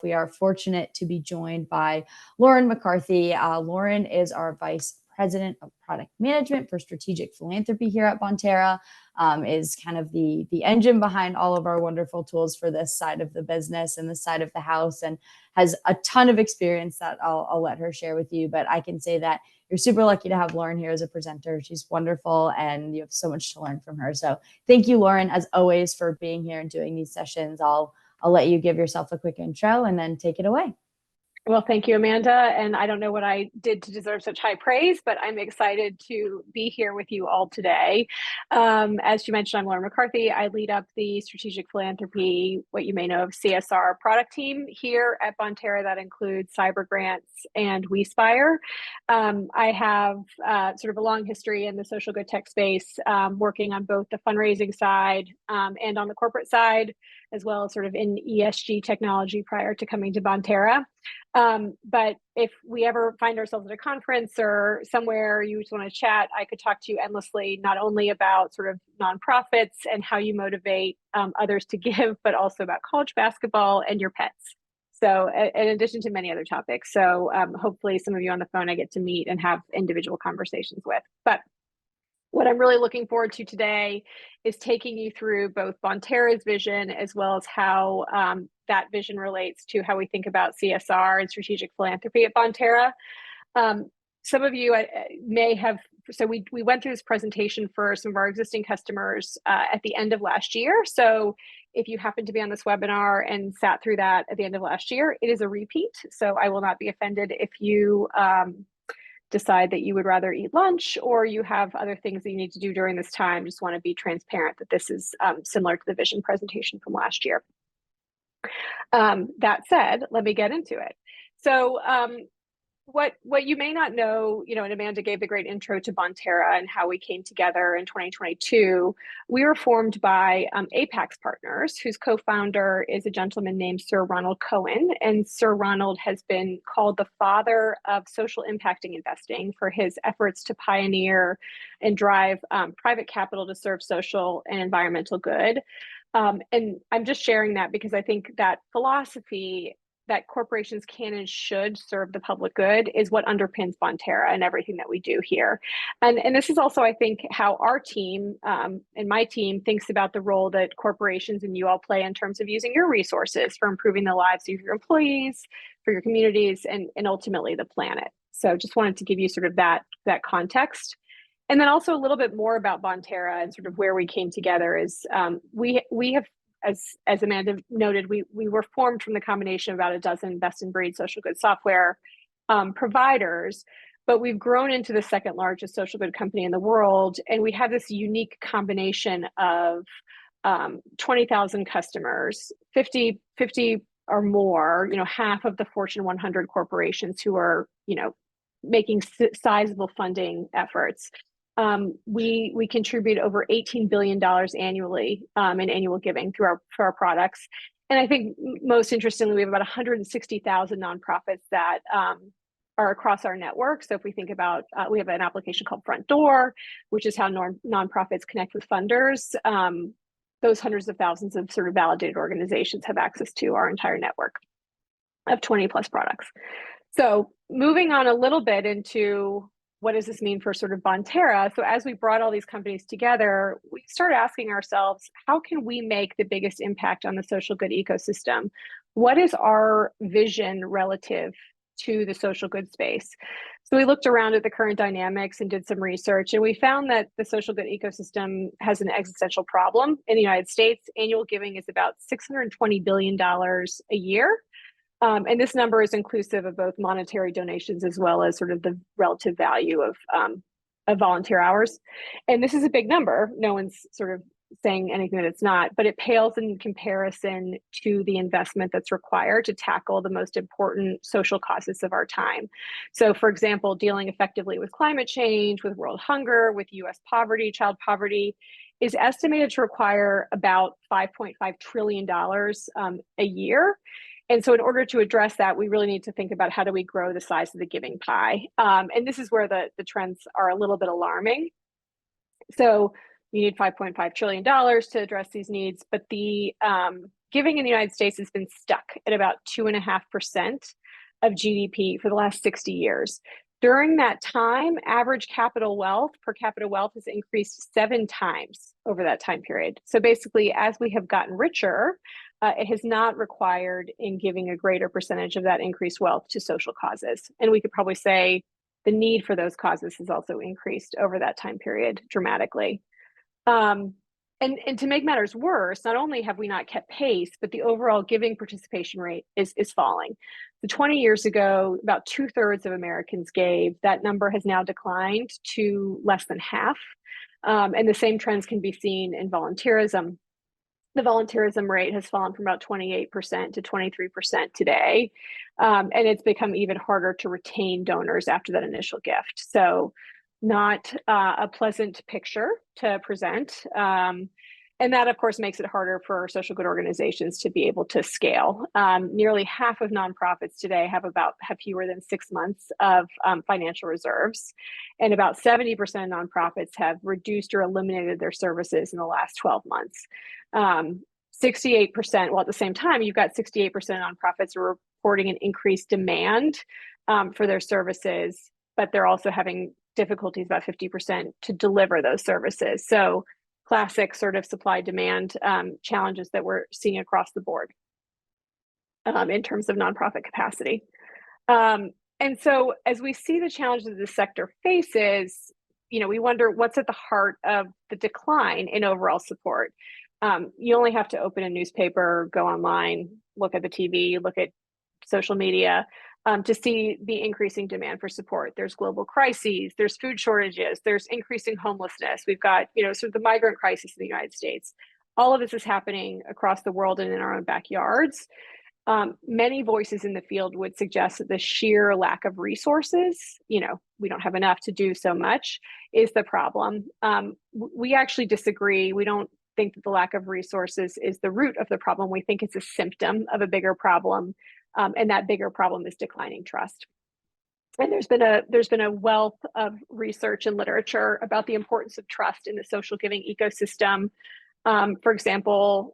We are fortunate to be joined by Lauren McCarthy. Lauren is our Vice President of Product Management for Strategic Philanthropy here at Bonterra, is kind of the engine behind all of our wonderful tools for this side of the business and this side of the house, and has a ton of experience that I'll let her share with you. But I can say that you're super lucky to have Lauren here as a presenter. She's wonderful, and you have so much to learn from her. So thank you, Lauren, as always, for being here and doing these sessions. I'll let you give yourself a quick intro and then take it away. Well, thank you, Amanda. And I don't know what I did to deserve such high praise, but I'm excited to be here with you all today. As you mentioned, I'm Lauren McCarthy. I lead up the strategic philanthropy, what you may know of CSR product team here at Bonterra. That includes cyber grants and WeSpire. I have sort of a long history in the social good tech space, working on both the fundraising side and on the corporate side, as well as sort of in ESG technology prior to coming to Bonterra. But if we ever find ourselves at a conference or somewhere you just want to chat, I could talk to you endlessly, not only about sort of nonprofits and how you motivate others to give, but also about college basketball and your pets. So in addition to many other topics. So hopefully some of you on the phone I get to meet and have individual conversations with. But what I'm really looking forward to today is taking you through both Bonterra's vision as well as how that vision relates to how we think about CSR and strategic philanthropy at Bonterra. Some of you may have, so we went through this presentation for some of our existing customers at the end of last year. So if you happen to be on this webinar and sat through that at the end of last year, it is a repeat. So I will not be offended if you decide that you would rather eat lunch or you have other things that you need to do during this time. Just want to be transparent that this is similar to the vision presentation from last year. That said, let me get into it. So what you may not know, and Amanda gave the great intro to Bonterra and how we came together in 2022. We were formed by Apex Partners, whose co-founder is a gentleman named Sir Ronald Cohen. And Sir Ronald has been called the father of social impacting investing for his efforts to pioneer and drive private capital to serve social and environmental good. And I'm just sharing that because I think that philosophy that corporations can and should serve the public good is what underpins Bonterra and everything that we do here. And this is also, I think, how our team and my team thinks about the role that corporations and you all play in terms of using your resources for improving the lives of your employees, for your communities, and ultimately the planet. So just wanted to give you sort of that context. And then also a little bit more about Bonterra and sort of where we came together is we have, as Amanda noted, we were formed from the combination of about a dozen best-in-breed social good software providers, but we've grown into the second largest social good company in the world. And we have this unique combination of 20,000 customers, 50 or more, half of the Fortune 100 corporations who are, making sizable funding efforts. We contribute over $18 billion annually in annual giving through our products. And I think most interestingly, we have about 160,000 nonprofits that are across our network. So if we think about, we have an application called Front Door, which is how nonprofits connect with funders. Those hundreds of thousands of sort of validated organizations have access to our entire network of 20 plus products. So moving on a little bit into what does this mean for sort of Bonterra? So as we brought all these companies together, we started asking ourselves, how can we make the biggest impact on the social good ecosystem? What is our vision relative to the social good space? So we looked around at the current dynamics and did some research, and we found that the social good ecosystem has an existential problem in the United States. Annual giving is about $620 billion a year. And this number is inclusive of both monetary donations as well as sort of the relative value of volunteer hours. And this is a big number. No one's sort of saying anything that it's not, but it pales in comparison to the investment that's required to tackle the most important social causes of our time. So for example, dealing effectively with climate change, with world hunger, with US poverty, child poverty, is estimated to require about $5.5 trillion a year. And so in order to address that, we really need to think about how do we grow the size of the giving pie. And this is where the trends are a little bit alarming. So you need $5.5 trillion to address these needs, but the giving in the United States has been stuck at about 2.5% of GDP for the last 60 years. During that time, average capital wealth, per capita wealth, has increased 7 times over that time period. So basically, as we have gotten richer, it has not required in giving a greater percentage of that increased wealth to social causes. And we could probably say the need for those causes has also increased over that time period dramatically. And to make matters worse, not only have we not kept pace, but the overall giving participation rate is falling. So 20 years ago, about 2/3 of Americans gave. That number has now declined to less than half. And the same trends can be seen in volunteerism. The volunteerism rate has fallen from about 28% to 23% today. And it's become even harder to retain donors after that initial gift. So not a pleasant picture to present. And that, of course, makes it harder for social good organizations to be able to scale. Nearly half of nonprofits today have fewer than 6 months of financial reserves, and about 70% of nonprofits have reduced or eliminated their services in the last 12 months. 68%, well, at the same time, you've got 68% of nonprofits are reporting an increased demand for their services, but they're also having difficulties, about 50%, to deliver those services. So classic sort of supply demand challenges that we're seeing across the board in terms of nonprofit capacity. And so as we see the challenges the sector faces, we wonder what's at the heart of the decline in overall support. You only have to open a newspaper, go online, look at the TV, look at social media to see the increasing demand for support. There's global crises, there's food shortages, there's increasing homelessness. We've got, sort of the migrant crisis in the United States. All of this is happening across the world and in our own backyards. Many voices in the field would suggest that the sheer lack of resources, we don't have enough to do so much, is the problem. We actually disagree. We don't think that the lack of resources is the root of the problem. We think it's a symptom of a bigger problem. And that bigger problem is declining trust. And there's been a wealth of research and literature about the importance of trust in the social giving ecosystem. For example,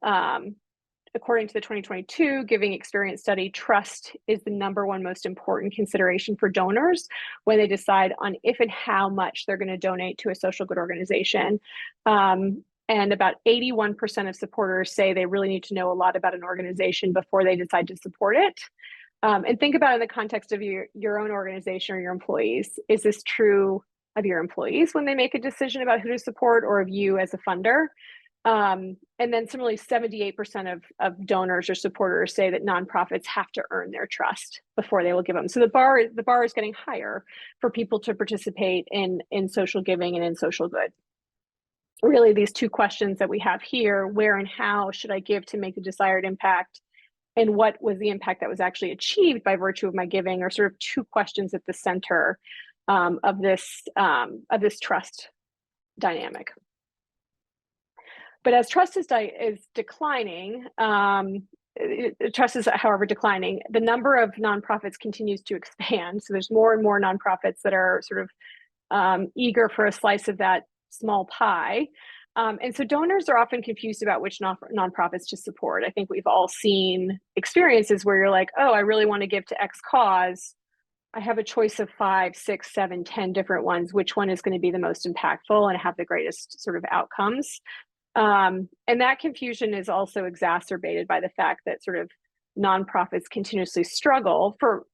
according to the 2022 Giving Experience Study, trust is the #1 most important consideration for donors when they decide on if and how much they're going to donate to a social good organization. And about 81% of supporters say they really need to know a lot about an organization before they decide to support it. And think about it in the context of your own organization or your employees. Is this true of your employees when they make a decision about who to support, or of you as a funder? And then similarly, 78% of donors or supporters say that nonprofits have to earn their trust before they will give them. So the bar is getting higher for people to participate in social giving and in social good. Really, these two questions that we have here: where and how should I give to make the desired impact, and what was the impact that was actually achieved by virtue of my giving, are sort of two questions at the center of this trust dynamic. But as trust is declining, trust is, however, declining, the number of nonprofits continues to expand. So there's more and more nonprofits that are sort of eager for a slice of that small pie. And so donors are often confused about which nonprofits to support. I think we've all seen experiences where you're like, oh, I really want to give to X cause. I have a choice of 5, 6, 7, 10 different ones. Which one is going to be the most impactful and have the greatest sort of outcomes? And that confusion is also exacerbated by the fact that sort of nonprofits continuously struggle for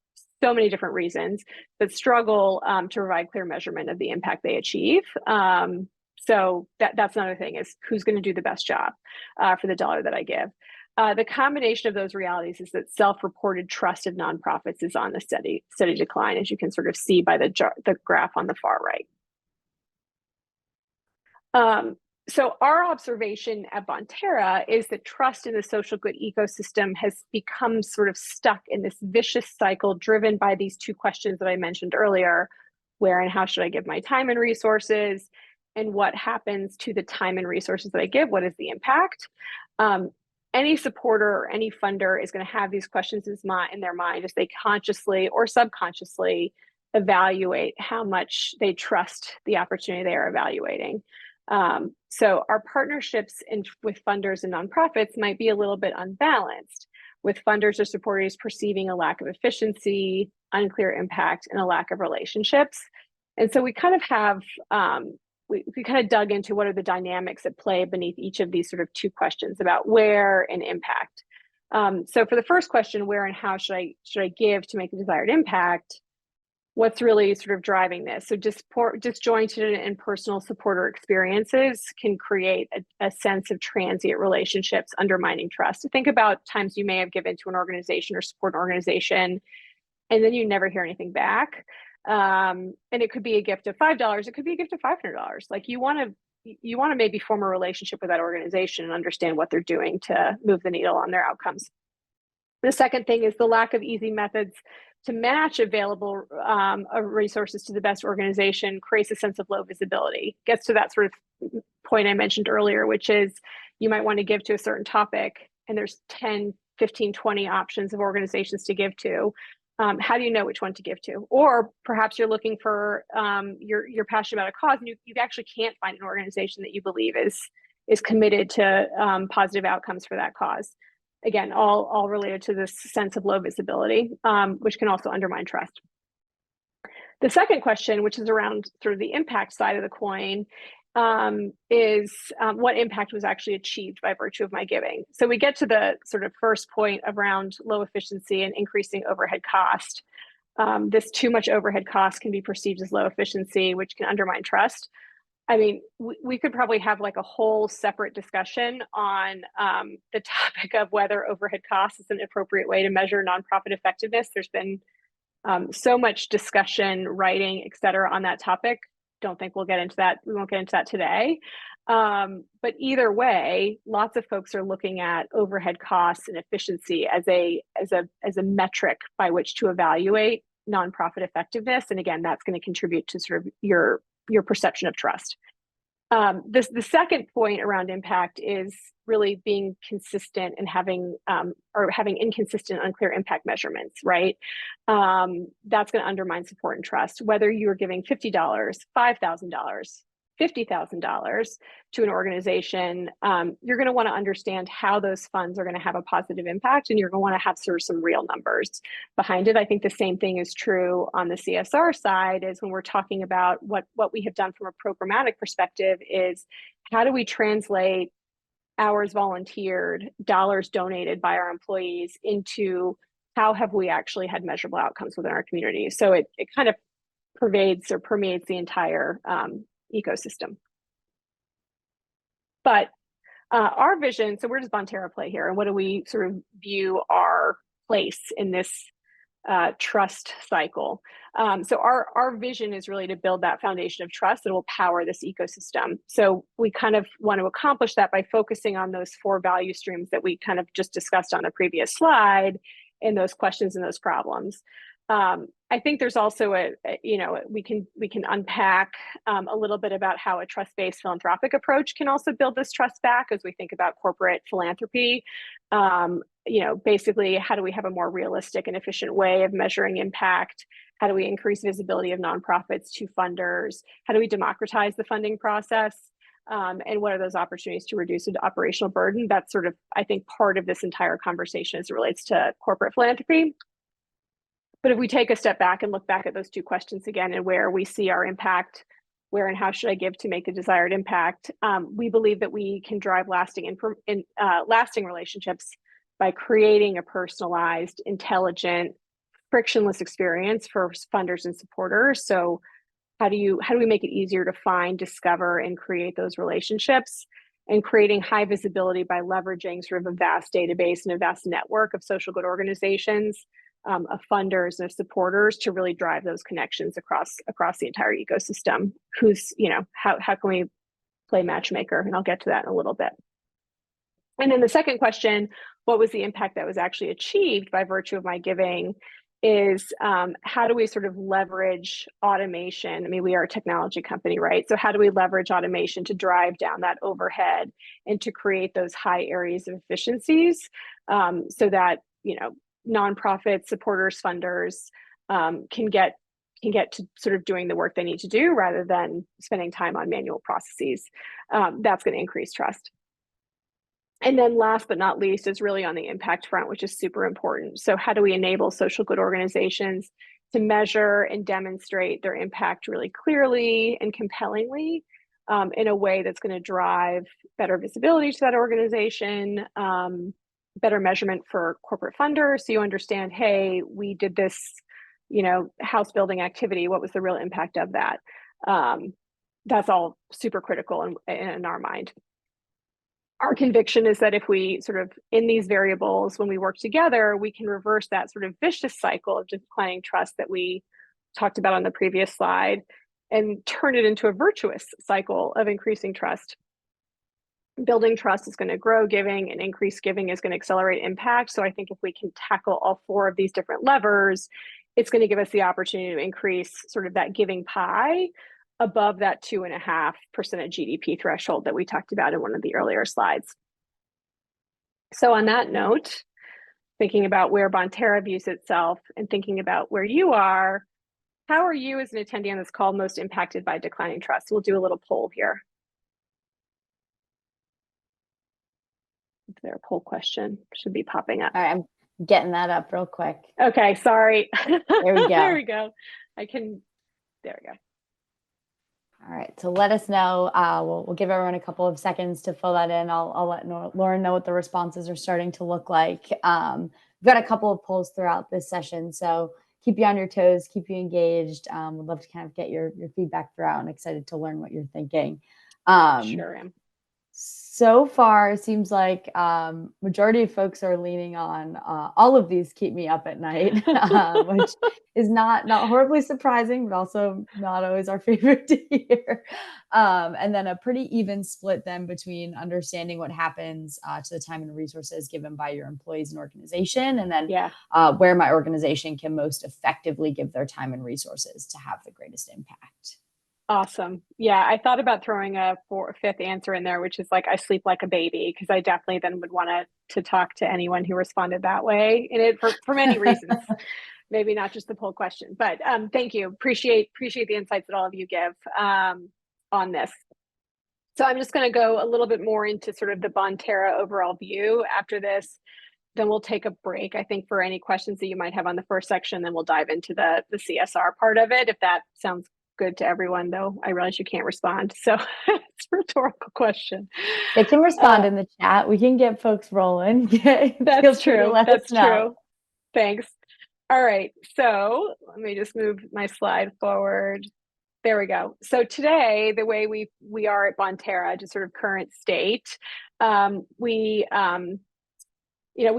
so many different reasons, but struggle to provide clear measurement of the impact they achieve. So that's another thing, is who's going to do the best job for the dollar that I give. The combination of those realities is that self-reported trust of nonprofits is on a steady decline, as you can sort of see by the graph on the far right. So our observation at Bonterra is that trust in the social good ecosystem has become sort of stuck in this vicious cycle driven by these two questions that I mentioned earlier: where and how should I give my time and resources, and what happens to the time and resources that I give? What is the impact? Any supporter or any funder is going to have these questions in their mind as they consciously or subconsciously evaluate how much they trust the opportunity they are evaluating. So our partnerships with funders and nonprofits might be a little bit unbalanced, with funders or supporters perceiving a lack of efficiency, unclear impact, and a lack of relationships. And so we kind of have, we kind of dug into what are the dynamics at play beneath each of these sort of two questions about where and impact. So for the first question, where and how should I give to make the desired impact? What's really sort of driving this? So disjointed and personal supporter experiences can create a sense of transient relationships, undermining trust. So think about times you may have given to an organization or support an organization, and then you never hear anything back. And it could be a gift of $5. It could be a gift of $500. Like you want to maybe form a relationship with that organization and understand what they're doing to move the needle on their outcomes. The second thing is the lack of easy methods to match available resources to the best organization creates a sense of low visibility. Gets to that sort of point I mentioned earlier, which is you might want to give to a certain topic and there's 10, 15, 20 options of organizations to give to. How do you know which one to give to? Or perhaps you're looking for, you're passionate about a cause and you actually can't find an organization that you believe is committed to positive outcomes for that cause. Again, all related to this sense of low visibility, which can also undermine trust. The second question, which is around sort of the impact side of the coin, is what impact was actually achieved by virtue of my giving. So we get to the sort of first point around low efficiency and increasing overhead cost. This too much overhead cost can be perceived as low efficiency, which can undermine trust. I mean, we could probably have like a whole separate discussion on the topic of whether overhead costs is an appropriate way to measure nonprofit effectiveness. There's been so much discussion, writing, et cetera, on that topic. Don't think we'll get into that. We won't get into that today. But either way, lots of folks are looking at overhead costs and efficiency as a metric by which to evaluate nonprofit effectiveness. And again, that's going to contribute to sort of your perception of trust. The second point around impact is really being consistent and having inconsistent, unclear impact measurements, right? That's going to undermine support and trust. Whether you're giving $50, $5,000, $50,000 to an organization, you're going to want to understand how those funds are going to have a positive impact, and you're going to want to have sort of some real numbers behind it. I think the same thing is true on the CSR side, is when we're talking about what we have done from a programmatic perspective is how do we translate hours volunteered, dollars donated by our employees into how have we actually had measurable outcomes within our community. So it kind of permeates the entire ecosystem. But our vision, so where does Bonterra play here? And what do we sort of view our place in this trust cycle? So our vision is really to build that foundation of trust that will power this ecosystem. So we kind of want to accomplish that by focusing on those 4 value streams that we kind of just discussed on the previous slide, and those questions and those problems. I think there's also we can unpack a little bit about how a trust-based philanthropic approach can also build this trust back as we think about corporate philanthropy. Basically, how do we have a more realistic and efficient way of measuring impact? How do we increase visibility of nonprofits to funders? How do we democratize the funding process? And what are those opportunities to reduce the operational burden? That's sort of, I think, part of this entire conversation as it relates to corporate philanthropy. But if we take a step back and look back at those 2 questions again, and where we see our impact, where and how should I give to make the desired impact, we believe that we can drive lasting relationships by creating a personalized, intelligent, frictionless experience for funders and supporters. So how do we make it easier to find, discover, and create those relationships, and creating high visibility by leveraging sort of a vast database and a vast network of social good organizations, of funders and of supporters to really drive those connections across the entire ecosystem. How can we play matchmaker? And I'll get to that in a little bit. And then the second question, what was the impact that was actually achieved by virtue of my giving, is how do we sort of leverage automation? I mean, we are a technology company, right? So how do we leverage automation to drive down that overhead and to create those high areas of efficiencies, so that, nonprofits, supporters, funders can get can get to sort of doing the work they need to do rather than spending time on manual processes. That's going to increase trust. And then last but not least is really on the impact front, which is super important. So how do we enable social good organizations to measure and demonstrate their impact really clearly and compellingly, in a way that's going to drive better visibility to that organization, better measurement for corporate funders. So you understand, hey, we did this, house building activity. What was the real impact of that? That's all super critical in our mind. Our conviction is that if we sort of, in these variables, when we work together, we can reverse that sort of vicious cycle of declining trust that we talked about on the previous slide and turn it into a virtuous cycle of increasing trust. Building trust is going to grow giving, and increased giving is going to accelerate impact. So I think if we can tackle all 4 of these different levers, it's going to give us the opportunity to increase sort of that giving pie above that 2.5% of GDP threshold that we talked about in one of the earlier slides. So on that note, thinking about where Bonterra views itself and thinking about where you are, how are you as an attendee on this call most impacted by declining trust? We'll do a little poll here. Is there a poll question? Should be popping up. All right, I'm getting that up real quick. Okay, sorry. There we go. There we go. There we go. All right, so let us know. We'll give everyone a couple of seconds to fill that in. I'll let Lauren know what the responses are starting to look like. We've got a couple of polls throughout this session, so keep you on your toes, keep you engaged. We'd love to kind of get your feedback throughout, and excited to learn what you're thinking. Sure am. So far, it seems like majority of folks are leaning on all of these keep me up at night, which is not horribly surprising, but also not always our favorite to hear. And then a pretty even split then between understanding what happens to the time and resources given by your employees and organization, and then where my organization can most effectively give their time and resources to have the greatest impact. Awesome. Yeah, I thought about throwing a 5th answer in there, which is like I sleep like a baby, because I definitely then would want to talk to anyone who responded that way, and it for many reasons, maybe not just the poll question. But thank you. Appreciate the insights that all of you give on this. So I'm just going to go a little bit more into sort of the Bonterra overall view after this. Then we'll take a break, I think, for any questions that you might have on the first section. Then we'll dive into the CSR part of it, if that sounds good to everyone, though I realize you can't respond. So it's a rhetorical question. They can respond in the chat. We can get folks rolling. That's true. That's true. Thanks. All right. So let me just move my slide forward. There we go. So today, the way we are at Bonterra, just sort of current state, we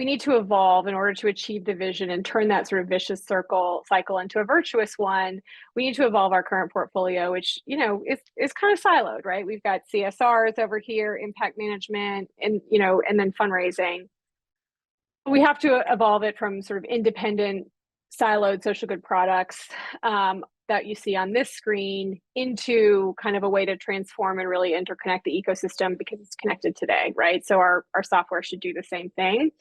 need to evolve in order to achieve the vision and turn that sort of vicious cycle into a virtuous one. We need to evolve our current portfolio, which, is kind of siloed, right? We've got CSRs over here, impact management, and then fundraising. We have to evolve it from sort of independent, siloed social good products that you see on this screen into kind of a way to transform and really interconnect the ecosystem, because it's connected today, right? So our software should do the same thing.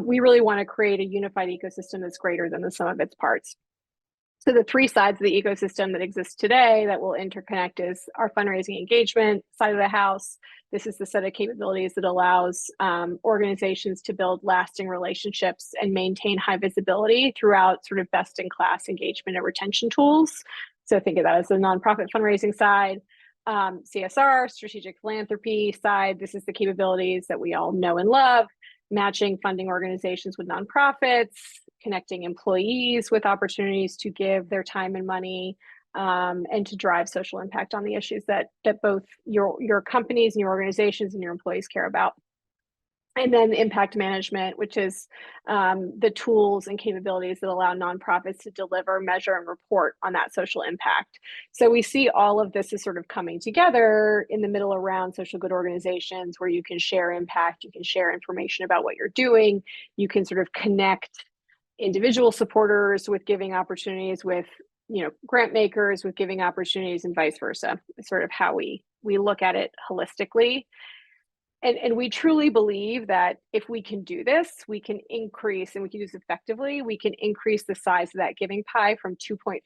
We really want to create a unified ecosystem that's greater than the sum of its parts. So the 3 sides of the ecosystem that exist today that will interconnect is our fundraising engagement side of the house. This is the set of capabilities that allows organizations to build lasting relationships and maintain high visibility throughout sort of best-in-class engagement and retention tools. So think of that as the nonprofit fundraising side. CSR, strategic philanthropy side, this is the capabilities that we all know and love, matching funding organizations with nonprofits, connecting employees with opportunities to give their time and money, and to drive social impact on the issues that both your companies and your organizations and your employees care about. And then impact management, which is the tools and capabilities that allow nonprofits to deliver, measure, and report on that social impact. So we see all of this is sort of coming together in the middle around social good organizations, where you can share impact, you can share information about what you're doing, you can sort of connect individual supporters with giving opportunities, with grant makers with giving opportunities, and vice versa. It's sort of how we look at it holistically. And we truly believe that if we can do this, we can increase, and we can do this effectively, we can increase the size of that giving pie from 2.5%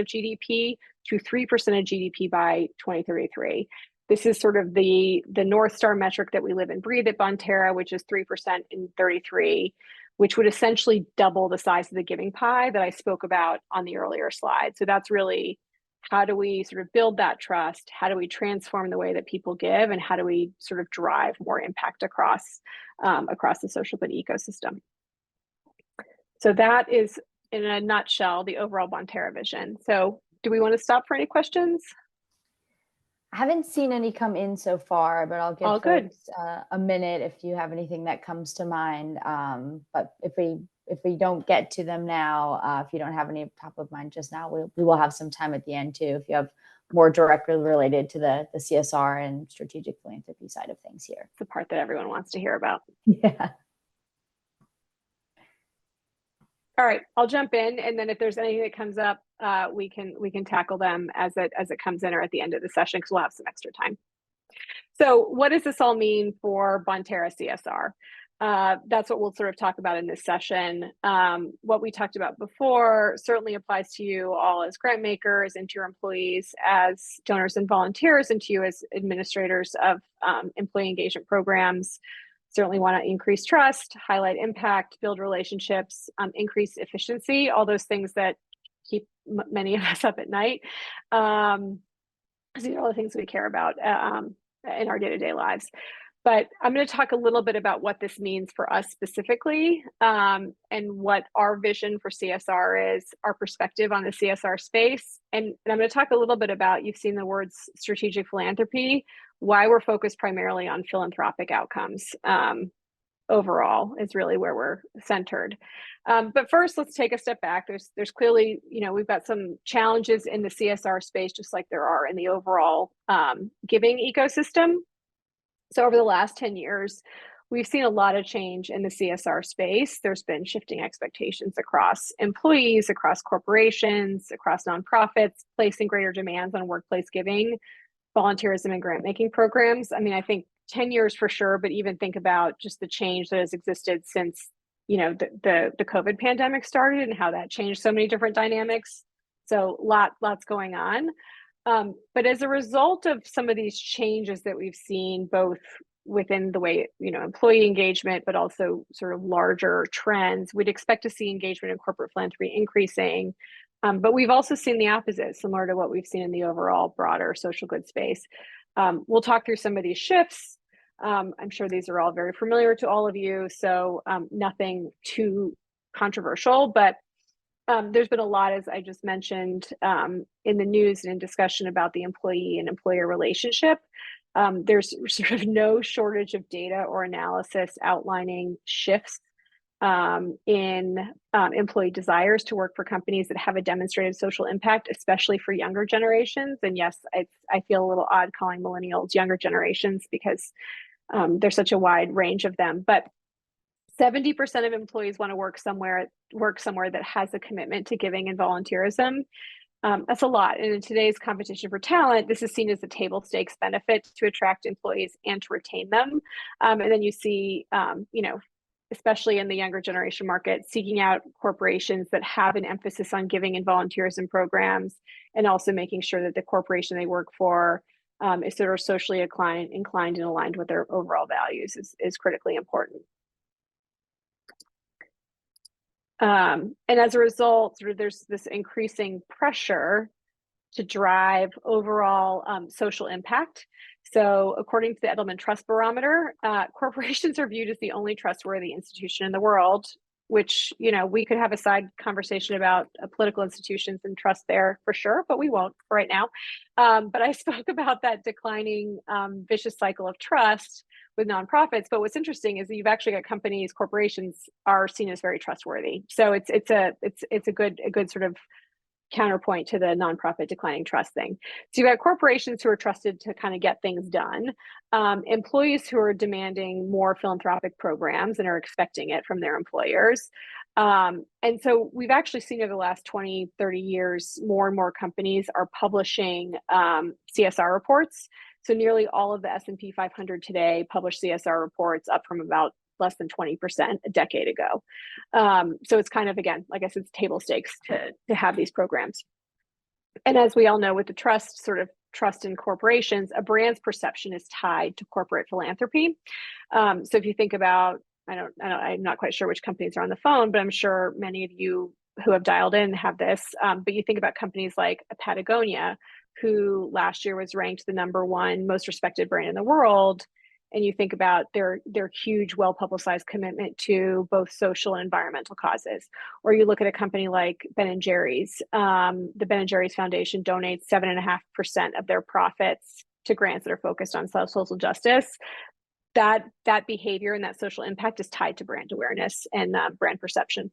of GDP to 3% of GDP by 2033. This is sort of the North Star metric that we live and breathe at Bonterra, which is 3% in 33, which would essentially double the size of the giving pie that I spoke about on the earlier slide. So that's really, how do we sort of build that trust? How do we transform the way that people give? And how do we sort of drive more impact across the social good ecosystem? So that is, in a nutshell, the overall Bonterra vision. So do we want to stop for any questions? I haven't seen any come in so far, but I'll give All good. folks a minute if you have anything that comes to mind. But if we don't get to them now, if you don't have any top of mind just now, we will have some time at the end too, if you have more directly related to the CSR and strategic philanthropy side of things here. It's the part that everyone wants to hear about. Yeah. All right, I'll jump in, and then if there's anything that comes up, we can tackle them as it comes in or at the end of the session, because we'll have some extra time. So what does this all mean for Bonterra CSR? That's what we'll sort of talk about in this session. What we talked about before certainly applies to you all as grant makers, and to your employees as donors and volunteers, and to you as administrators of employee engagement programs. Certainly want to increase trust, highlight impact, build relationships, increase efficiency, all those things that keep many of us up at night. These are all the things we care about in our day-to-day lives. But I'm going to talk a little bit about what this means for us specifically, and what our vision for CSR is, our perspective on the CSR space. And I'm going to talk a little bit about, you've seen the words strategic philanthropy, why we're focused primarily on philanthropic outcomes. Overall is really where we're centered. But first, let's take a step back. There's clearly, we've got some challenges in the CSR space, just like there are in the overall giving ecosystem. So over the last 10 years, we've seen a lot of change in the CSR space. There's been shifting expectations across employees, across corporations, across nonprofits, placing greater demands on workplace giving, volunteerism, and grant making programs. I mean, I think 10 years for sure, but even think about just the change that has existed since, the COVID pandemic started, and how that changed so many different dynamics. So lots going on. But as a result of some of these changes that we've seen, both within the way, employee engagement, but also sort of larger trends, we'd expect to see engagement in corporate philanthropy increasing. But we've also seen the opposite, similar to what we've seen in the overall broader social good space. We'll talk through some of these shifts. I'm sure these are all very familiar to all of you, so nothing too controversial, but there's been a lot, as I just mentioned, in the news and in discussion about the employee and employer relationship. There's sort of no shortage of data or analysis outlining shifts in employee desires to work for companies that have a demonstrated social impact, especially for younger generations. And yes, I feel a little odd calling millennials younger generations, because there's such a wide range of them. But 70% of employees want to work somewhere that has a commitment to giving and volunteerism. That's a lot. And in today's competition for talent, this is seen as a table stakes benefit to attract employees and to retain them. And then you see, especially in the younger generation market, seeking out corporations that have an emphasis on giving and volunteerism programs, and also making sure that the corporation they work for is sort of socially inclined and aligned with their overall values is critically important. And as a result, sort of there's this increasing pressure to drive overall social impact. So according to the Edelman Trust Barometer, corporations are viewed as the only trustworthy institution in the world, which, we could have a side conversation about political institutions and trust there for sure, but we won't for right now. But I spoke about that declining vicious cycle of trust with nonprofits. But what's interesting is that you've actually got corporations are seen as very trustworthy. So it's a good sort of counterpoint to the nonprofit declining trust thing. So you've got corporations who are trusted to kind of get things done, employees who are demanding more philanthropic programs and are expecting it from their employers. And so we've actually seen over the last 20, 30 years, more and more companies are publishing CSR reports. So nearly all of the S&P 500 today publish CSR reports, up from about less than 20% a decade ago. So it's kind of, again, like I said, it's table stakes to have these programs. And as we all know, with the trust in corporations, a brand's perception is tied to corporate philanthropy. So if you think about, I'm not quite sure which companies are on the phone, but I'm sure many of you who have dialed in have this. But you think about companies like Patagonia, who last year was ranked the #1 most respected brand in the world. And you think about their huge, well-publicized commitment to both social and environmental causes. Or you look at a company like Ben & Jerry's. The Ben & Jerry's Foundation donates 7.5% of their profits to grants that are focused on social justice. That behavior and that social impact is tied to brand awareness and brand perception,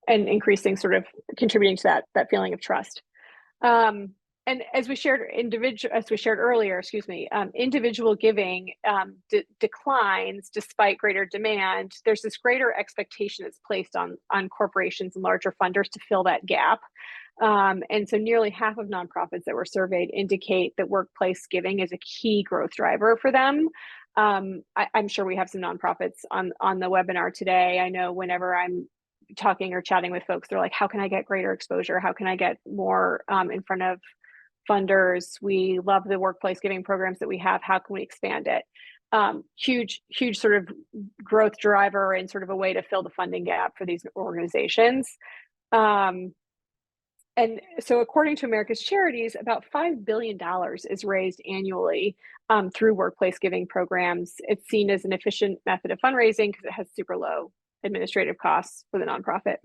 and increasing, sort of contributing to that feeling of trust. And as we shared earlier, individual giving declines despite greater demand. There's this greater expectation that's placed on corporations and larger funders to fill that gap. And so nearly half of nonprofits that were surveyed indicate that workplace giving is a key growth driver for them. I'm sure we have some nonprofits on the webinar today. I know whenever I'm talking or chatting with folks, they're like, how can I get greater exposure? How can I get more in front of funders? We love the workplace giving programs that we have. How can we expand it? Huge sort of growth driver and sort of a way to fill the funding gap for these organizations. And so according to America's Charities, about $5 billion is raised annually through workplace giving programs. It's seen as an efficient method of fundraising because it has super low administrative costs for the nonprofit.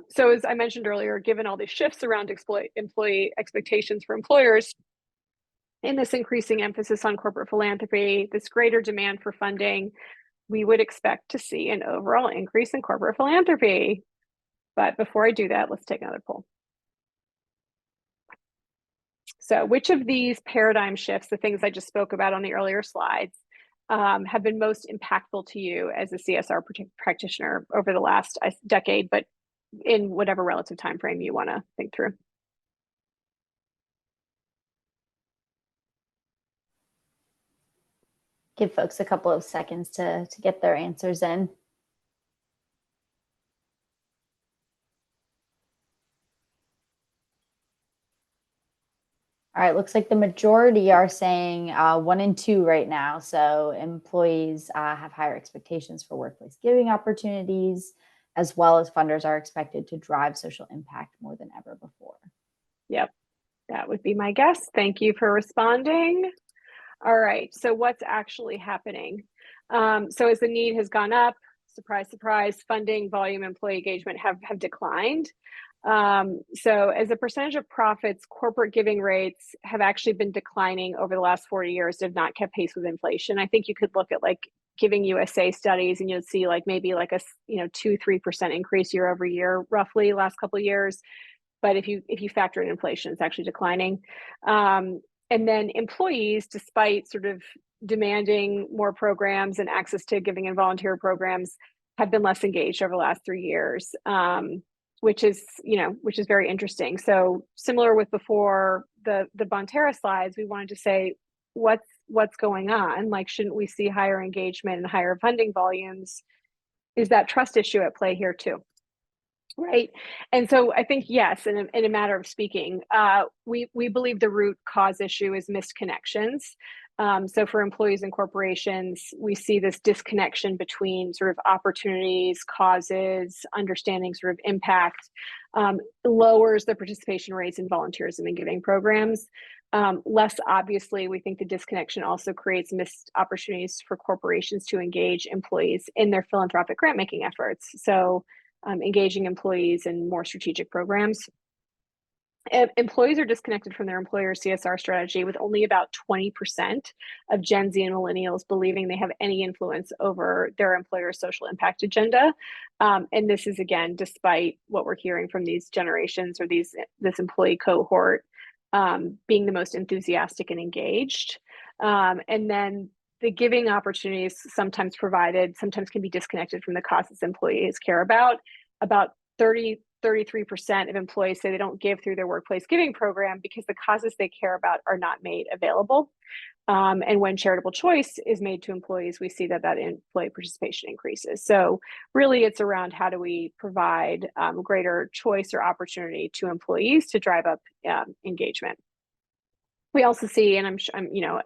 So as I mentioned earlier, given all these shifts around employee expectations for employers, and this increasing emphasis on corporate philanthropy, this greater demand for funding, we would expect to see an overall increase in corporate philanthropy. But before I do that, let's take another poll. So which of these paradigm shifts, the things I just spoke about on the earlier slides, have been most impactful to you as a CSR practitioner over the last decade, but in whatever relative time frame you want to think through? Give folks a couple of seconds to get their answers in. All right, looks like the majority are saying 1 and 2 right now. So employees have higher expectations for workplace giving opportunities, as well as funders are expected to drive social impact more than ever before. Yep, that would be my guess. Thank you for responding. All right, so what's actually happening? So as the need has gone up, surprise, surprise, funding, volume, employee engagement have declined. So as a percentage of profits, corporate giving rates have actually been declining over the last 40 years. They've not kept pace with inflation. I think you could look at like Giving USA studies and you'd see like maybe like a 2-3% increase year over year, roughly last couple of years. But if you factor in inflation, it's actually declining. And then employees, despite sort of demanding more programs and access to giving and volunteer programs, have been less engaged over the last 3 years. Which is very interesting. So similar with before the Bonterra slides, we wanted to say what's going on? Like, shouldn't we see higher engagement and higher funding volumes? Is that trust issue at play here too? Right. And so I think, yes, in a matter of speaking, we believe the root cause issue is missed connections. So for employees and corporations, we see this disconnection between sort of opportunities, causes, understanding sort of impact, lowers the participation rates in volunteerism and giving programs. Less obviously, we think the disconnection also creates missed opportunities for corporations to engage employees in their philanthropic grant making efforts. So engaging employees in more strategic programs. Employees are disconnected from their employer CSR strategy, with only about 20% of Gen Z and millennials believing they have any influence over their employer's social impact agenda. And this is, again, despite what we're hearing from these generations or this employee cohort being the most enthusiastic and engaged. And then the giving opportunities sometimes provided sometimes can be disconnected from the causes employees care about. About 30 33% of employees say they don't give through their workplace giving program because the causes they care about are not made available. And when charitable choice is made to employees, we see that employee participation increases. So really, it's around how do we provide greater choice or opportunity to employees to drive up engagement. We also see, and I'm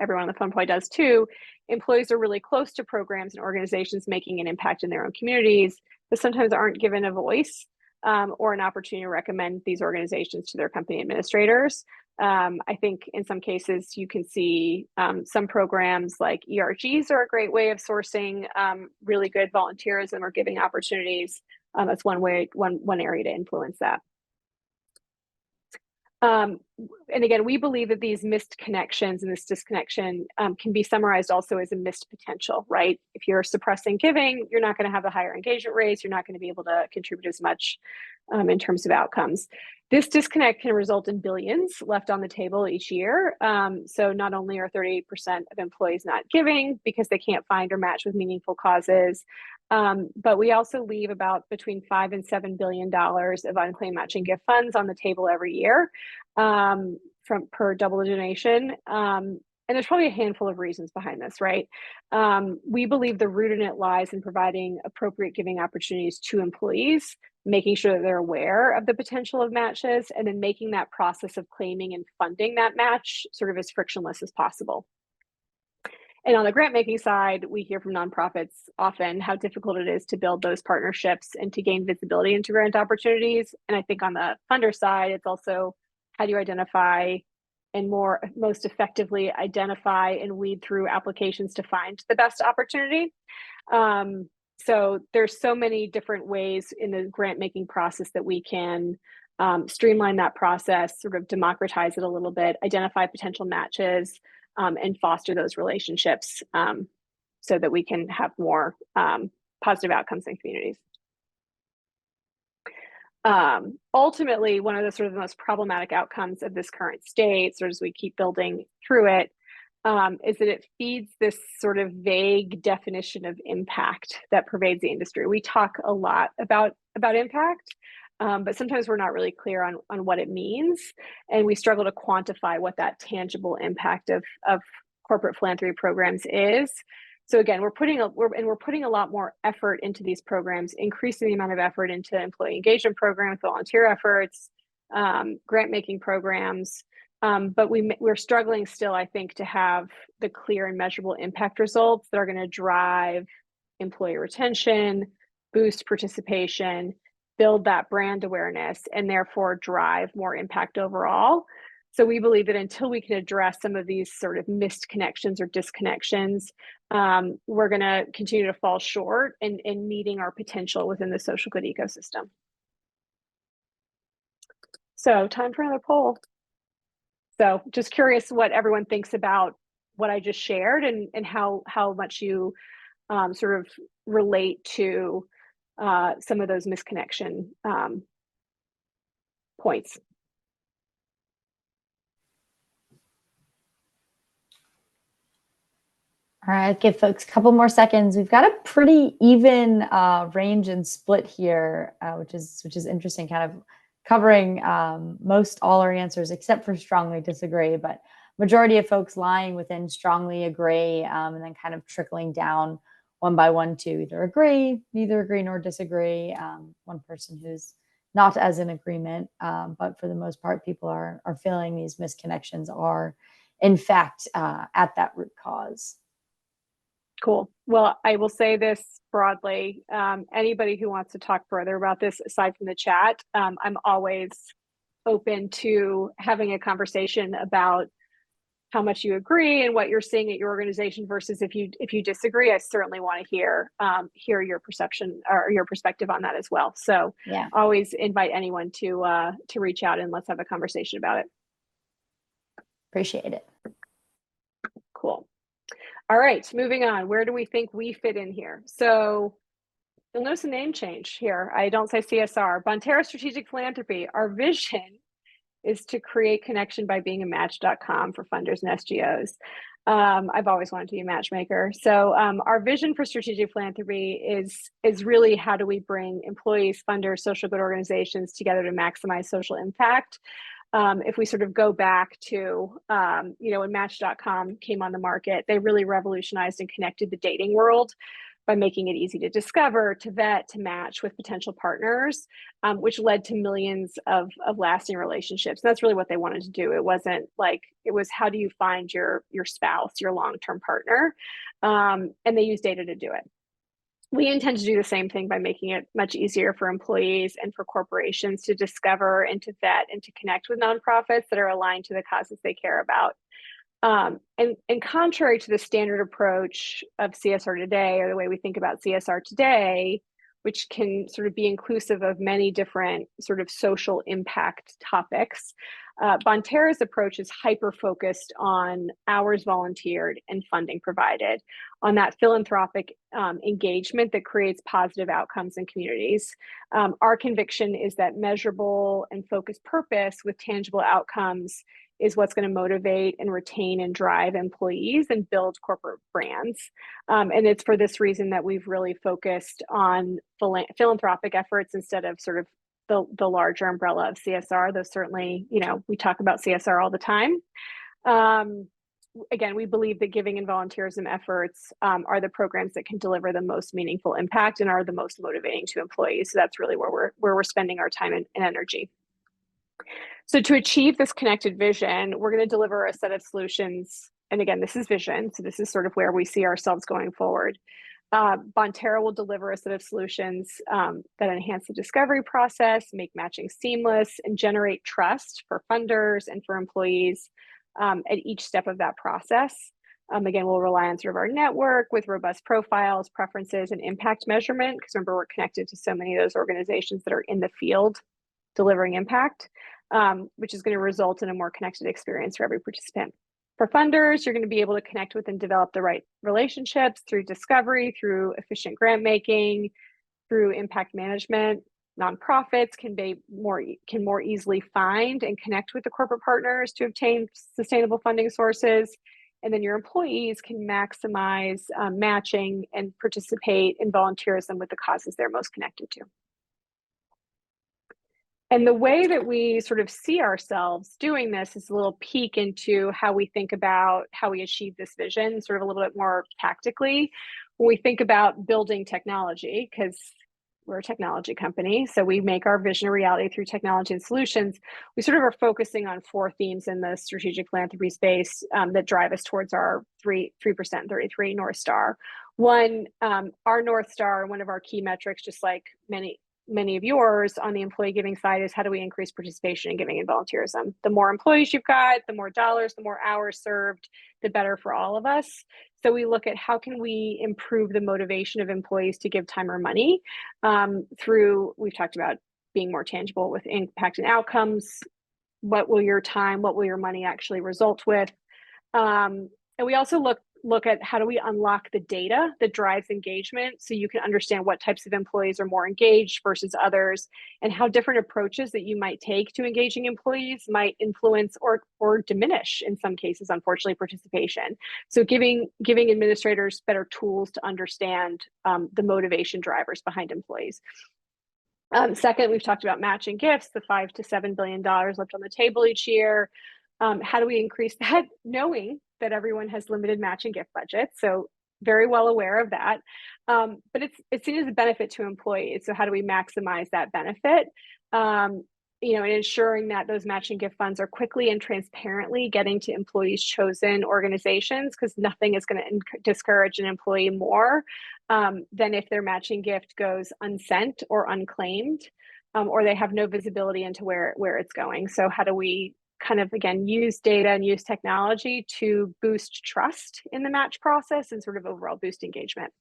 everyone on the phone probably does too, employees are really close to programs and organizations making an impact in their own communities, but sometimes aren't given a voice or an opportunity to recommend these organizations to their company administrators. I think in some cases you can see some programs like ERGs are a great way of sourcing really good volunteerism or giving opportunities. That's one area to influence that. And again, we believe that these missed connections and this disconnection can be summarized also as a missed potential, right? If you're suppressing giving, you're not going to have the higher engagement rates. You're not going to be able to contribute as much in terms of outcomes. This disconnect can result in billions left on the table each year. So not only are 38% of employees not giving because they can't find or match with meaningful causes, but we also leave about between $5 and $7 billion of unclaimed matching gift funds on the table every year per double donation. And there's probably a handful of reasons behind this, right? We believe the root in it lies in providing appropriate giving opportunities to employees, making sure that they're aware of the potential of matches, and then making that process of claiming and funding that match sort of as frictionless as possible. And on the grant making side, we hear from nonprofits often how difficult it is to build those partnerships and to gain visibility into grant opportunities. And I think on the funder side, it's also how do you identify and most effectively identify and weed through applications to find the best opportunity. So there's so many different ways in the grant making process that we can streamline that process, sort of democratize it a little bit, identify potential matches, and foster those relationships so that we can have more positive outcomes in communities. Ultimately, one of the sort of the most problematic outcomes of this current state, sort of as we keep building through it, is that it feeds this sort of vague definition of impact that pervades the industry. We talk a lot about impact, but sometimes we're not really clear on what it means, and we struggle to quantify what that tangible impact of corporate philanthropy programs is. So again, we're putting a lot more effort into these programs, increasing the amount of effort into employee engagement programs, volunteer efforts, grant making programs, but we're struggling still, I think, to have the clear and measurable impact results that are going to drive employee retention, boost participation, build that brand awareness, and therefore drive more impact overall. So we believe that until we can address some of these sort of missed connections or disconnections, we're going to continue to fall short in meeting our potential within the social good ecosystem. So time for another poll. So just curious what everyone thinks about what I just shared and how much you sort of relate to some of those misconnection points. All right, give folks a couple more seconds. We've got a pretty even range and split here, which is interesting, kind of covering most all our answers except for strongly disagree, but majority of folks lying within strongly agree, and then kind of trickling down one by one to either agree, neither agree nor disagree. One person who's not as in agreement, but for the most part, people are feeling these misconnections are, in fact, at that root cause. Cool. Well, I will say this broadly. Anybody who wants to talk further about this, aside from the chat, I'm always open to having a conversation about how much you agree and what you're seeing at your organization versus if you disagree. I certainly want to hear your perception or your perspective on that as well. So yeah, always invite anyone to reach out and let's have a conversation about it. Appreciate it. Cool. All right, moving on. Where do we think we fit in here? So you'll notice a name change here. I don't say CSR. Bonterra Strategic Philanthropy. Our vision is to create connection by being a match.com for funders and SGOs. I've always wanted to be a matchmaker. So our vision for strategic philanthropy is really how do we bring employees, funders, social good organizations together to maximize social impact. If we sort of go back to, when Match.com came on the market, they really revolutionized and connected the dating world by making it easy to discover, to vet, to match with potential partners, which led to millions of lasting relationships. And that's really what they wanted to do. It wasn't like, it was how do you find your spouse, your long-term partner? And they use data to do it. We intend to do the same thing by making it much easier for employees and for corporations to discover and to vet and to connect with nonprofits that are aligned to the causes they care about. And contrary to the standard approach of CSR today, or the way we think about CSR today, which can sort of be inclusive of many different sort of social impact topics, Bonterra's approach is hyper-focused on hours volunteered and funding provided, on that philanthropic engagement that creates positive outcomes in communities. Our conviction is that measurable and focused purpose with tangible outcomes is what's going to motivate and retain and drive employees and build corporate brands. And it's for this reason that we've really focused on philanthropic efforts instead of sort of the larger umbrella of CSR. Though certainly, we talk about CSR all the time. Again, we believe that giving and volunteerism efforts are the programs that can deliver the most meaningful impact and are the most motivating to employees. So that's really where we're spending our time and energy. So to achieve this connected vision, we're going to deliver a set of solutions. And again, this is vision. So this is sort of where we see ourselves going forward. Bonterra will deliver a set of solutions that enhance the discovery process, make matching seamless, and generate trust for funders and for employees at each step of that process. Again, we'll rely on sort of our network with robust profiles, preferences, and impact measurement, because remember, we're connected to so many of those organizations that are in the field delivering impact, which is going to result in a more connected experience for every participant. For funders, you're going to be able to connect with and develop the right relationships through discovery, through efficient grant making, through impact management. Nonprofits can more easily find and connect with the corporate partners to obtain sustainable funding sources. And then your employees can maximize matching and participate in volunteerism with the causes they're most connected to. And the way that we sort of see ourselves doing this is a little peek into how we think about how we achieve this vision, sort of a little bit more tactically. When we think about building technology, because we're a technology company, so we make our vision a reality through technology and solutions, we sort of are focusing on 4 themes in the strategic philanthropy space that drive us towards our 3% and 33 North Star. One, our North Star, one of our key metrics, just like many of yours on the employee giving side, is how do we increase participation in giving and volunteerism? The more employees you've got, the more dollars, the more hours served, the better for all of us. So we look at how can we improve the motivation of employees to give time or money through, we've talked about being more tangible with impact and outcomes. What will your time, what will your money actually result with? And we also look at how do we unlock the data that drives engagement, so you can understand what types of employees are more engaged versus others, and how different approaches that you might take to engaging employees might influence or diminish, in some cases, unfortunately, participation. So giving administrators better tools to understand the motivation drivers behind employees. Second, we've talked about matching gifts, the $5 to $7 billion left on the table each year. How do we increase that, knowing that everyone has limited matching gift budgets? So very well aware of that. But it's seen as a benefit to employees. So how do we maximize that benefit? And ensuring that those matching gift funds are quickly and transparently getting to employees' chosen organizations, because nothing is going to discourage an employee more than if their matching gift goes unsent or unclaimed, or they have no visibility into where it's going. So how do we kind of, again, use data and use technology to boost trust in the match process and sort of overall boost engagement?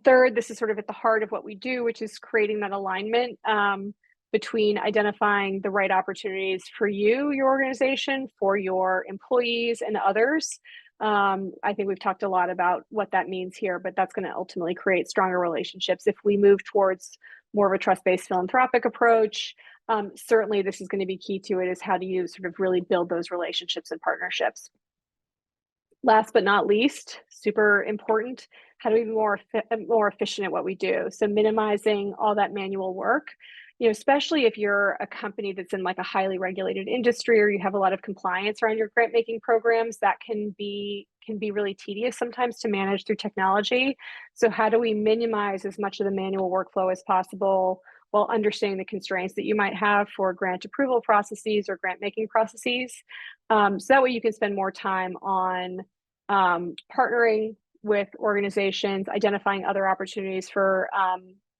Third, this is sort of at the heart of what we do, which is creating that alignment between identifying the right opportunities for you, your organization, for your employees and others. I think we've talked a lot about what that means here, but that's going to ultimately create stronger relationships if we move towards more of a trust-based philanthropic approach. Certainly this is going to be key to it, is how do you sort of really build those relationships and partnerships. Last but not least, super important, how to be more efficient at what we do. So minimizing all that manual work, especially if you're a company that's in like a highly regulated industry or you have a lot of compliance around your grant making programs, that can be really tedious sometimes to manage through technology. So how do we minimize as much of the manual workflow as possible while understanding the constraints that you might have for grant approval processes or grant making processes? So that way you can spend more time on partnering with organizations, identifying other opportunities for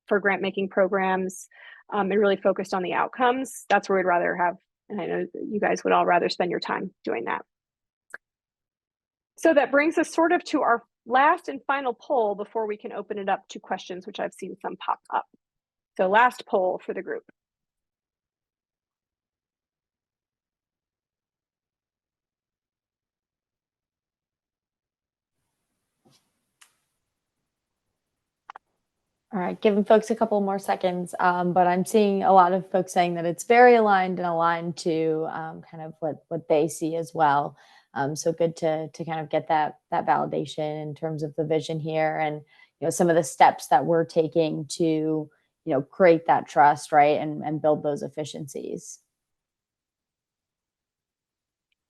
grant making programs, and really focused on the outcomes. That's where we'd rather have, and I know you guys would all rather spend your time doing that. So that brings us sort of to our last and final poll before we can open it up to questions, which I've seen some pop up. So last poll for the group. All right, giving folks a couple more seconds, but I'm seeing a lot of folks saying that it's very aligned and aligned to kind of what they see as well. So good to kind of get that validation in terms of the vision here, and some of the steps that we're taking to create that trust, right, and build those efficiencies.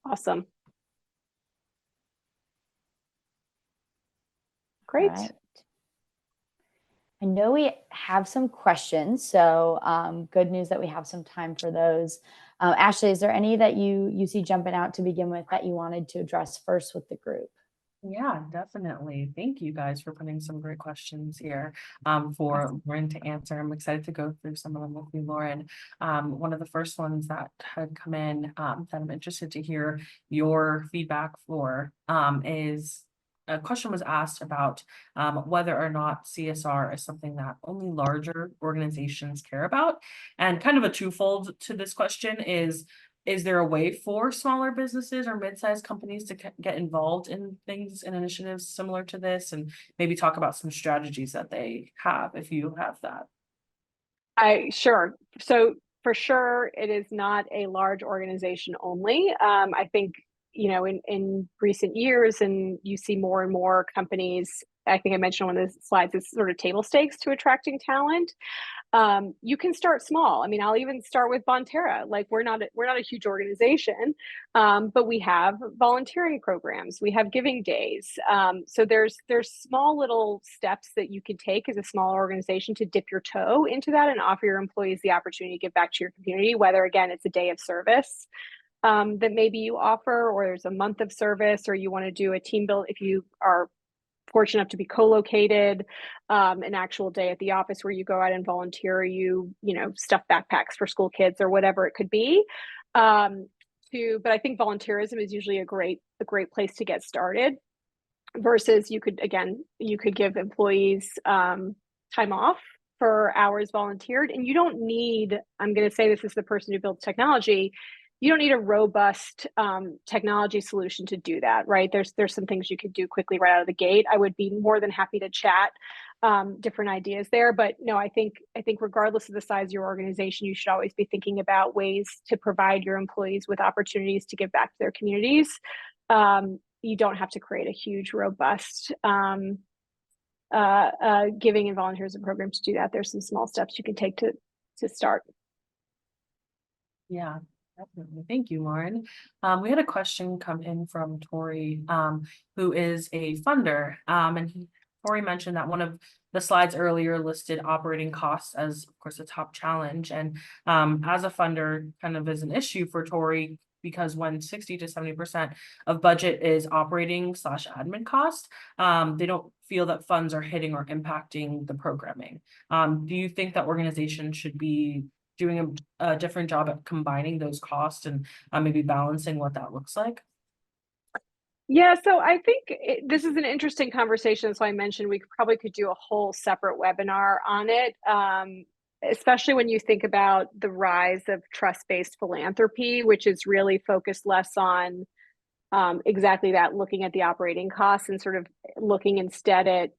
Awesome. Great. Right. I know we have some questions, so good news that we have some time for those. Ashley, is there any that you see jumping out to begin with that you wanted to address first with the group? Yeah, definitely. Thank you guys for putting some great questions here for Lauren to answer. I'm excited to go through some of them with you, Lauren. One of the first ones that had come in that I'm interested to hear your feedback for is a question was asked about whether or not CSR is something that only larger organizations care about. And kind of a twofold to this question is there a way for smaller businesses or mid-sized companies to get involved in things and initiatives similar to this, and maybe talk about some strategies that they have, if you have that? Sure. So for sure, it is not a large organization only. I think, in recent years, and you see more and more companies, I think I mentioned on one of the slides, it's sort of table stakes to attracting talent. You can start small. I mean, I'll even start with Bonterra. Like we're not a huge organization, but we have volunteering programs. We have giving days. So there's small little steps that you can take as a small organization to dip your toe into that and offer your employees the opportunity to give back to your community. Whether again it's a day of service that maybe you offer, or there's a month of service, or you want to do a team build if you are fortunate enough to be co-located, an actual day at the office where you go out and volunteer, you stuff backpacks for school kids or whatever it could be. But I think volunteerism is usually a great place to get started, versus you could give employees time off for hours volunteered, and you don't need, I'm going to say this is the person who builds technology, you don't need a robust technology solution to do that, right? There's some things you could do quickly right out of the gate. I would be more than happy to chat different ideas there, but no, I think regardless of the size of your organization, you should always be thinking about ways to provide your employees with opportunities to give back to their communities. You don't have to create a huge, robust giving and volunteerism program to do that. There's some small steps you can take to start. Yeah. Definitely. Thank you, Lauren. We had a question come in from Tori, who is a funder. And Tori mentioned that one of the slides earlier listed operating costs as, of course, a top challenge. And as a funder, kind of is an issue for Tori, because when 60 to 70% of budget is operating/admin cost, they don't feel that funds are hitting or impacting the programming. Do you think that organizations should be doing a different job at combining those costs and maybe balancing what that looks like? Yeah, so I think this is an interesting conversation. So I mentioned we probably could do a whole separate webinar on it, especially when you think about the rise of trust-based philanthropy, which is really focused less on exactly that, looking at the operating costs and sort of looking instead at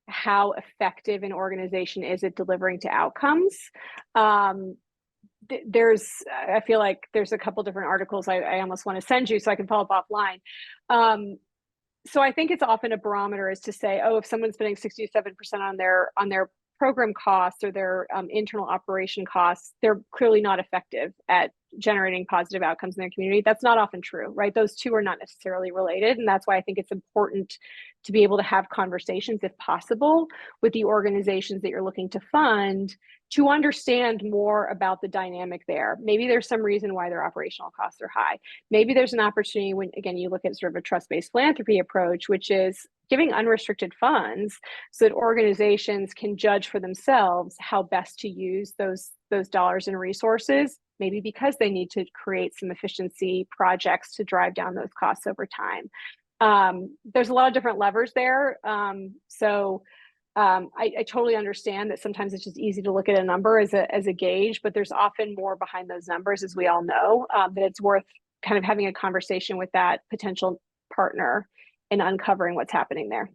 how effective an organization is at delivering to outcomes. I feel like there's a couple different articles I almost want to send you so I can follow up offline. So I think it's often a barometer is to say, oh, if someone's spending 67% on their program costs or their internal operation costs, they're clearly not effective at generating positive outcomes in their community. That's not often true, right? Those two are not necessarily related. And that's why I think it's important to be able to have conversations, if possible, with the organizations that you're looking to fund to understand more about the dynamic there. Maybe there's some reason why their operational costs are high. Maybe there's an opportunity when, again, you look at sort of a trust-based philanthropy approach, which is giving unrestricted funds so that organizations can judge for themselves how best to use those dollars and resources, maybe because they need to create some efficiency projects to drive down those costs over time. There's a lot of different levers there. I totally understand that sometimes it's just easy to look at a number as a gauge, but there's often more behind those numbers, as we all know, that it's worth kind of having a conversation with that potential partner and uncovering what's happening there.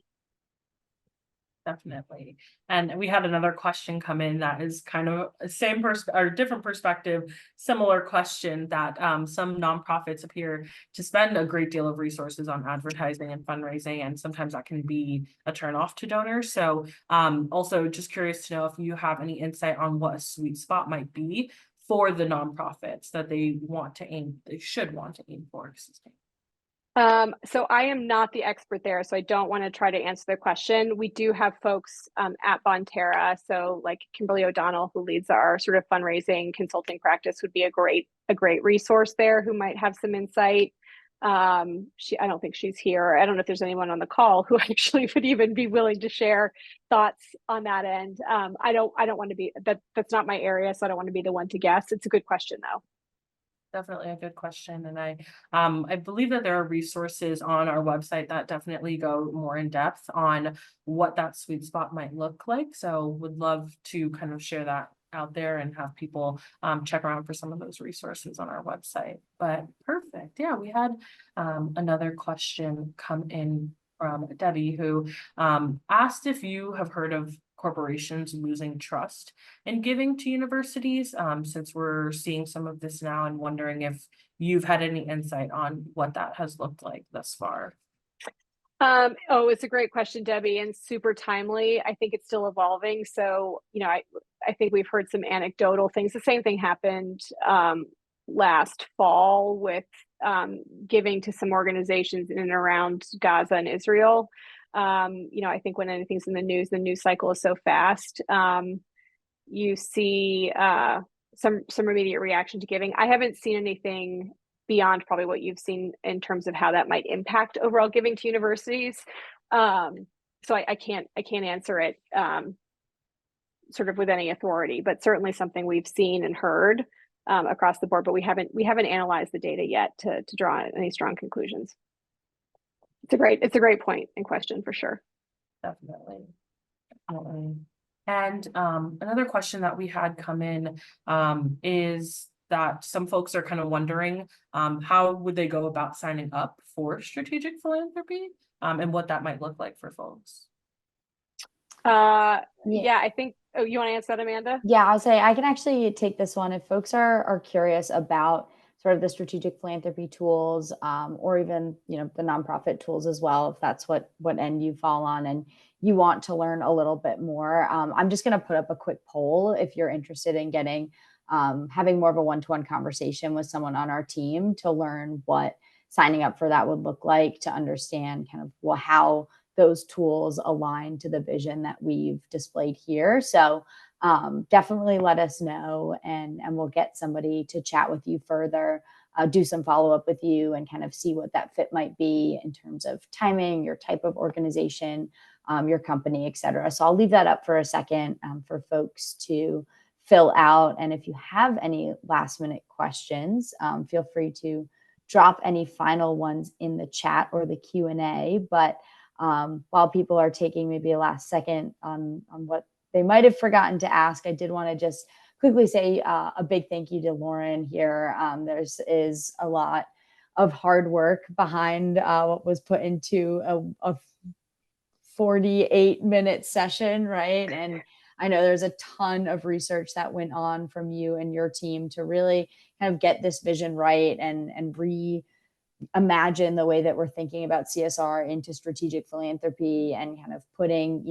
Definitely. And we had another question come in that is kind of a same or different perspective, similar question that some nonprofits appear to spend a great deal of resources on advertising and fundraising, and sometimes that can be a turnoff to donors. So also just curious to know if you have any insight on what a sweet spot might be for the nonprofits that they should want to aim for. So I am not the expert there, so I don't want to try to answer the question. We do have folks at Bonterra, so like Kimberly O'Donnell, who leads our sort of fundraising consulting practice, would be a great resource there who might have some insight. I don't think she's here. I don't know if there's anyone on the call who actually would even be willing to share thoughts on that end. I don't want to be that's not my area, so I don't want to be the one to guess. It's a good question though. Definitely a good question. And I believe that there are resources on our website that definitely go more in depth on what that sweet spot might look like. So would love to kind of share that out there and have people check around for some of those resources on our website. But perfect. Yeah, we had another question come in from Debbie, who asked if you have heard of corporations losing trust in giving to universities, since we're seeing some of this now, and wondering if you've had any insight on what that has looked like thus far. It's a great question, Debbie, and super timely. I think it's still evolving. So, I think we've heard some anecdotal things. The same thing happened last fall with giving to some organizations in and around Gaza and Israel. I think when anything's in the news cycle is so fast. You see some immediate reaction to giving. I haven't seen anything beyond probably what you've seen in terms of how that might impact overall giving to universities. So I can't answer it sort of with any authority, but certainly something we've seen and heard across the board. But we haven't analyzed the data yet to draw any strong conclusions. It's a great point and question for sure. Definitely. And another question that we had come in is that some folks are kind of wondering how would they go about signing up for strategic philanthropy and what that might look like for folks. Yeah, I think. Oh, you want to answer that, Amanda? Yeah, I'll say I can actually take this one if folks are curious about sort of the strategic philanthropy tools, or even, the nonprofit tools as well, if that's what end you fall on and you want to learn a little bit more. I'm just going to put up a quick poll if you're interested in getting, having more of a one-to-one conversation with someone on our team to learn what signing up for that would look like, to understand kind of how those tools align to the vision that we've displayed here. So definitely let us know, and we'll get somebody to chat with you further, do some follow-up with you, and kind of see what that fit might be in terms of timing, your type of organization, your company, et cetera. So I'll leave that up for a second for folks to fill out. And if you have any last minute questions, feel free to drop any final ones in the chat or the Q&A. But while people are taking maybe a last second on what they might have forgotten to ask, I did want to just quickly say a big thank you to Lauren here. Is a lot of hard work behind what was put into a 48-minute session, right? And I know there's a ton of research that went on from you and your team to really kind of get this vision right and imagine the way that we're thinking about CSR into strategic philanthropy and kind of putting,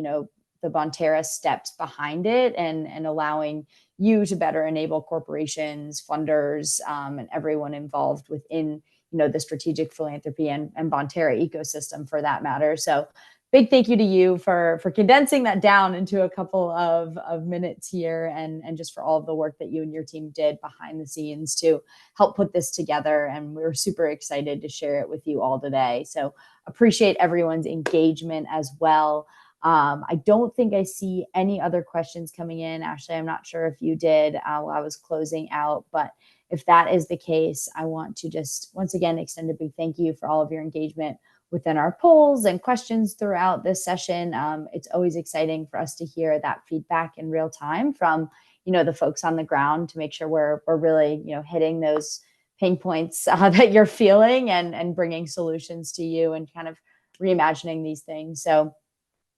the Bonterra steps behind it and allowing you to better enable corporations, funders, and everyone involved within, the strategic philanthropy and Bonterra ecosystem for that matter. So big thank you to you for condensing that down into a couple of minutes here and just for all of the work that you and your team did behind the scenes to help put this together. And we're super excited to share it with you all today. So appreciate everyone's engagement as well. I don't think I see any other questions coming in. Ashley, I'm not sure if you did while I was closing out, but if that is the case, I want to just once again extend a big thank you for all of your engagement within our polls and questions throughout this session. It's always exciting for us to hear that feedback in real time from, the folks on the ground to make sure we're really, hitting those pain points that you're feeling and bringing solutions to you and kind of reimagining these things. So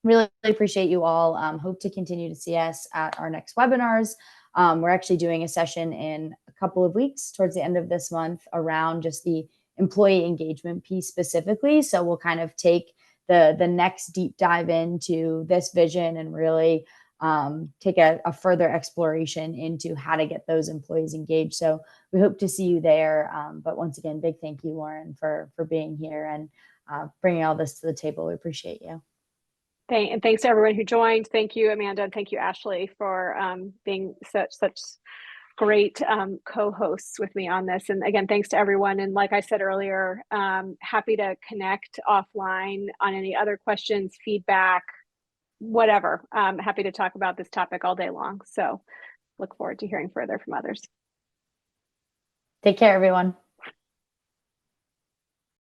really appreciate you all. Hope to continue to see us at our next webinars. We're actually doing a session in a couple of weeks towards the end of this month around just the employee engagement piece specifically. So we'll kind of take the next deep dive into this vision and really take a further exploration into how to get those employees engaged. So we hope to see you there. But once again, big thank you, Lauren, for being here and bringing all this to the table. We appreciate you. And thanks to everyone who joined. Thank you, Amanda, and thank you, Ashley, for being such great co-hosts with me on this. And again, thanks to everyone. And like I said earlier, happy to connect offline on any other questions, feedback, whatever. Happy to talk about this topic all day long. So look forward to hearing further from others. Take care, everyone.